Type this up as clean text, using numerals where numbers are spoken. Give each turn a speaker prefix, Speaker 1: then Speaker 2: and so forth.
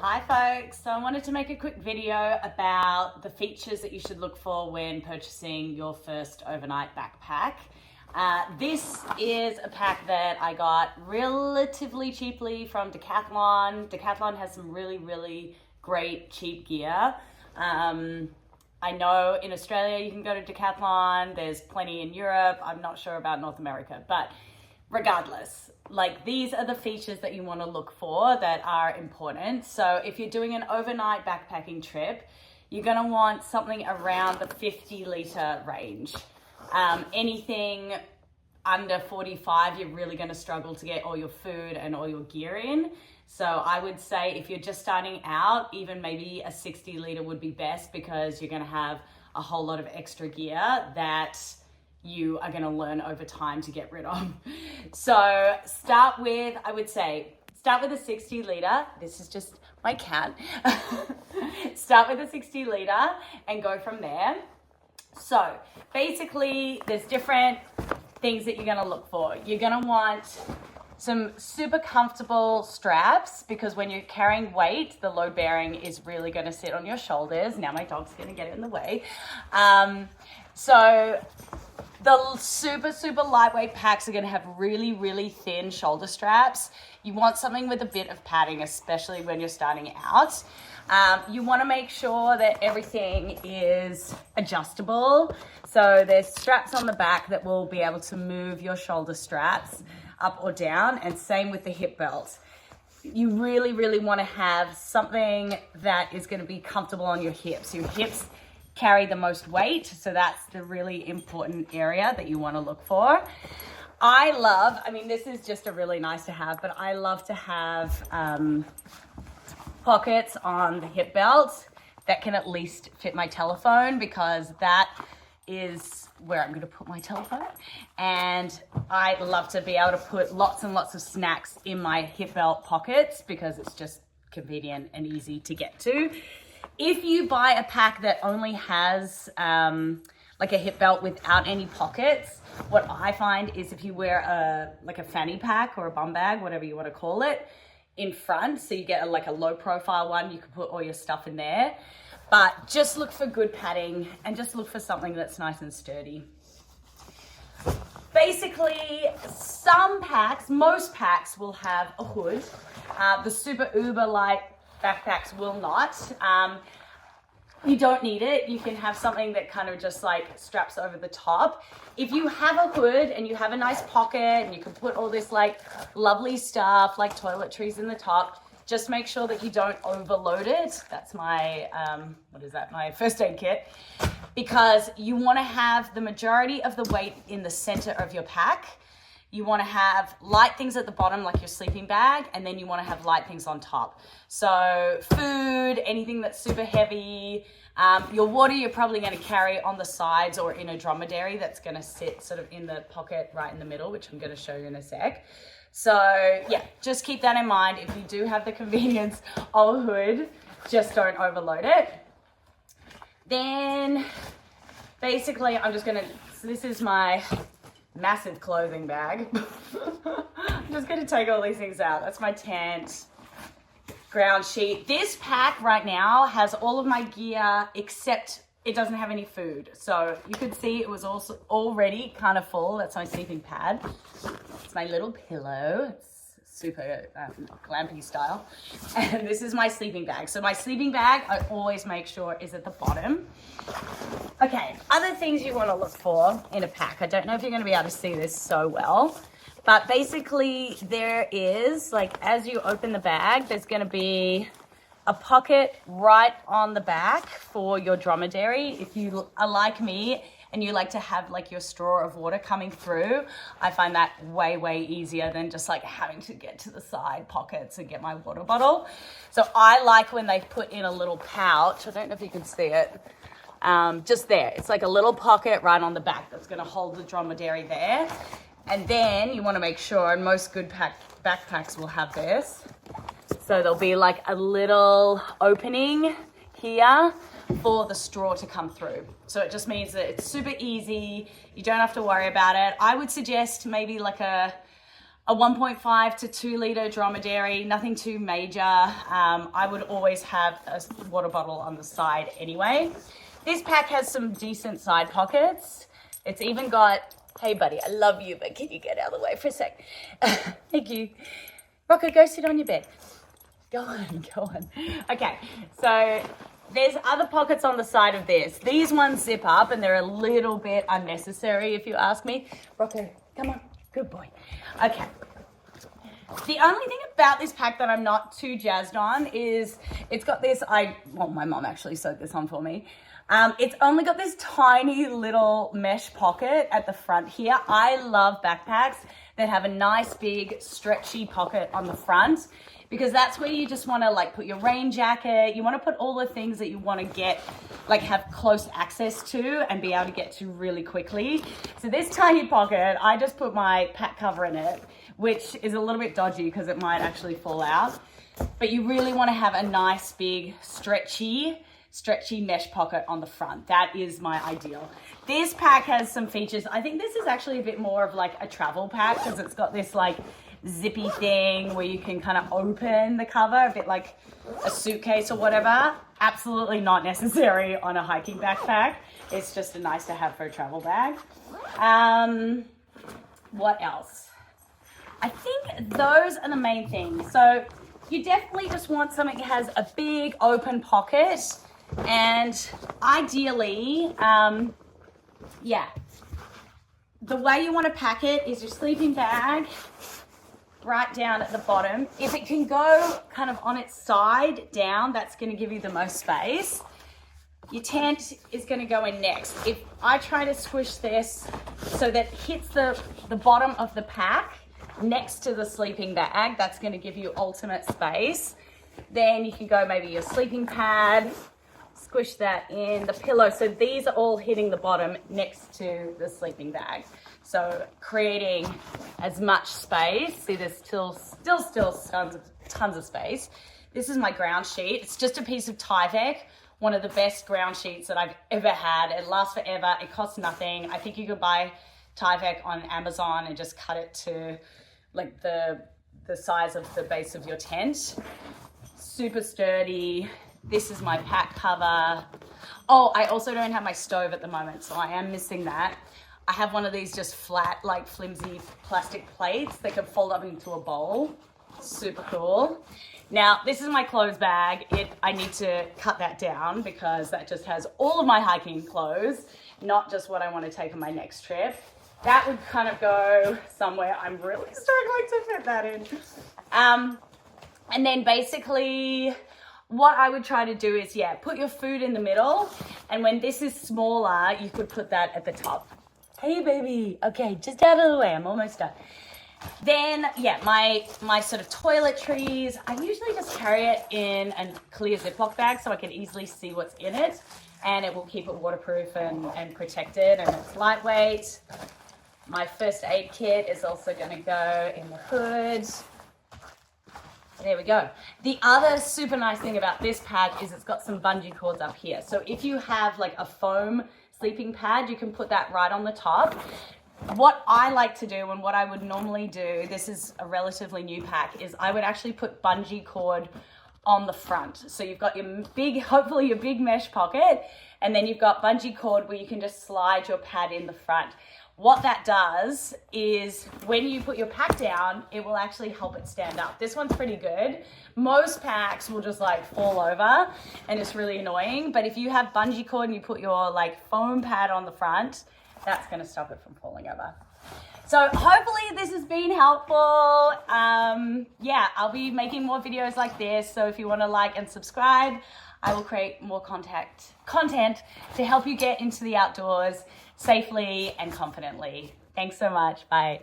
Speaker 1: Hi folks, so I wanted to make a quick video about the features that you should look for when purchasing your first overnight backpack. This is a pack that I got relatively cheaply from Decathlon. Decathlon has some really great cheap gear. I know in Australia you can go to Decathlon, there's plenty in Europe, I'm not sure about North America, but regardless, like these are the features that you want to look for that are important. So if you're doing an overnight backpacking trip, you're going to want something around the 50-litre range. Anything under 45, you're really going to struggle to get all your food and all your gear in. So I would say if you're just starting out, even maybe a 60-litre would be best, because you're going to have a whole lot of extra gear that you are going to learn over time to get rid of. So I would say start with a 60-litre. This is just my cat. Start with a 60-litre and go from there. So basically there's different things that you're going to look for. You're going to want some super comfortable straps, because when you're carrying weight, the load bearing is really going to sit on your shoulders. Now my dog's going to get in the way. So the super lightweight packs are going to have really thin shoulder straps. You want something with a bit of padding, especially when you're starting out. You want to make sure that everything is adjustable. So there's straps on the back that will be able to move your shoulder straps up or down, and same with the hip belt. You really want to have something that is going to be comfortable on your hips. Your hips carry the most weight, so that's the really important area that you want to look for. This is just a really nice to have, but I love to have pockets on the hip belt that can at least fit my telephone, because that is where I'm going to put my telephone. And I love to be able to put lots and lots of snacks in my hip belt pockets, because it's just convenient and easy to get to. If you buy a pack that only has like a hip belt without any pockets, what I find is if you wear a fanny pack or a bum bag, whatever you want to call it, in front, so you get a low profile one, you can put all your stuff in there. But just look for good padding and just look for something that's nice and sturdy. Basically, most packs will have a hood. The super uber light backpacks will not. You don't need it. You can have something that kind of just straps over the top. If you have a hood and you have a nice pocket and you can put all this lovely stuff like toiletries in the top, just make sure that you don't overload it. That's my, my first aid kit. Because you want to have the majority of the weight in the center of your pack. You want to have light things at the bottom, like your sleeping bag, and then you want to have light things on top. So food, anything that's super heavy. Your water you're probably going to carry on the sides or in a dromedary that's going to sit sort of in the pocket right in the middle, which I'm going to show you in a sec. So yeah, just keep that in mind. If you do have the convenience of a hood, just don't overload it. Then basically this is my massive clothing bag. I'm just going to take all these things out. That's my tent, ground sheet. This pack right now has all of my gear except it doesn't have any food. So you could see it was also already kind of full. That's my sleeping pad. It's my little pillow. It's super glampy style. And this is my sleeping bag. So my sleeping bag, I always make sure is at the bottom. Okay, other things you want to look for in a pack. I don't know if you're going to be able to see this so well, but basically there is, as you open the bag, there's going to be a pocket right on the back for your dromedary. If you are like me and you like to have your straw of water coming through, I find that way easier than just having to get to the side pockets and get my water bottle. So I like when they put in a little pouch. I don't know if you can see it. Just there. It's like a little pocket right on the back that's going to hold the dromedary there. And then you want to make sure, and most good backpacks will have this. So there'll be a little opening here for the straw to come through. So it just means that it's super easy. You don't have to worry about it. I would suggest maybe a 1.5 to 2 liter dromedary, nothing too major. I would always have a water bottle on the side anyway. This pack has some decent side pockets. It's even got, hey buddy, I love you, but can you get out of the way for a sec? Thank you. Rocco, go sit on your bed. Go on, go on. Okay, so there's other pockets on the side of this. These ones zip up and they're a little bit unnecessary if you ask me. Rocco, come on, good boy. Okay. The only thing about this pack that I'm not too jazzed on is it's got this, well, my mom actually sewed this on for me. It's only got this tiny little mesh pocket at the front here. I love backpacks that have a nice big stretchy pocket on the front, because that's where you just want to like put your rain jacket. You want to put all the things that you want to get, like have close access to and be able to get to really quickly. So this tiny pocket, I just put my pack cover in it, which is a little bit dodgy because it might actually fall out. But you really want to have a nice big stretchy mesh pocket on the front. That is my ideal. This pack has some features. I think this is actually a bit more of like a travel pack because it's got this like zippy thing where you can kind of open the cover, a bit like a suitcase or whatever. Absolutely not necessary on a hiking backpack. It's just a nice to have for a travel bag. What else? I think those are the main things. So you definitely just want something that has a big open pocket, and ideally, the way you want to pack it is your sleeping bag right down at the bottom. If it can go kind of on its side down, that's going to give you the most space. Your tent is going to go in next. If I try to squish this so that it hits the bottom of the pack next to the sleeping bag, that's going to give you ultimate space. Then you can go maybe your sleeping pad, squish that in, the pillow. So these are all hitting the bottom next to the sleeping bag. So creating as much space. See, there's still tons of space. This is my ground sheet. It's just a piece of Tyvek, one of the best ground sheets that I've ever had. It lasts forever. It costs nothing. I think you could buy Tyvek on Amazon and just cut it to like the size of the base of your tent. Super sturdy. This is my pack cover. Oh, I also don't have my stove at the moment, so I am missing that. I have one of these just flat, like flimsy plastic plates that can fold up into a bowl. Super cool. Now, this is my clothes bag. I need to cut that down because that just has all of my hiking clothes, not just what I want to take on my next trip. That would kind of go somewhere. I'm really struggling to fit that in. And then basically what I would try to do is, put your food in the middle. And when this is smaller, you could put that at the top. Hey, baby. Okay, just out of the way. I'm almost done. Then, my sort of toiletries, I usually just carry it in a clear Ziploc bag so I can easily see what's in it. And it will keep it waterproof and protected, and it's lightweight. My first aid kit is also going to go in the hood. There we go. The other super nice thing about this pack is it's got some bungee cords up here. So if you have like a foam sleeping pad, you can put that right on the top. What I like to do and what I would normally do, this is a relatively new pack, is I would actually put bungee cord on the front. So you've got your big, hopefully your big mesh pocket, and then you've got bungee cord where you can just slide your pad in the front. What that does is when you put your pack down, it will actually help it stand up. This one's pretty good. Most packs will just like fall over and it's really annoying. But if you have bungee cord and you put your like foam pad on the front, that's gonna stop it from falling over. So hopefully this has been helpful. I'll be making more videos like this. So if you wanna like and subscribe, I will create more content to help you get into the outdoors safely and confidently. Thanks so much. Bye.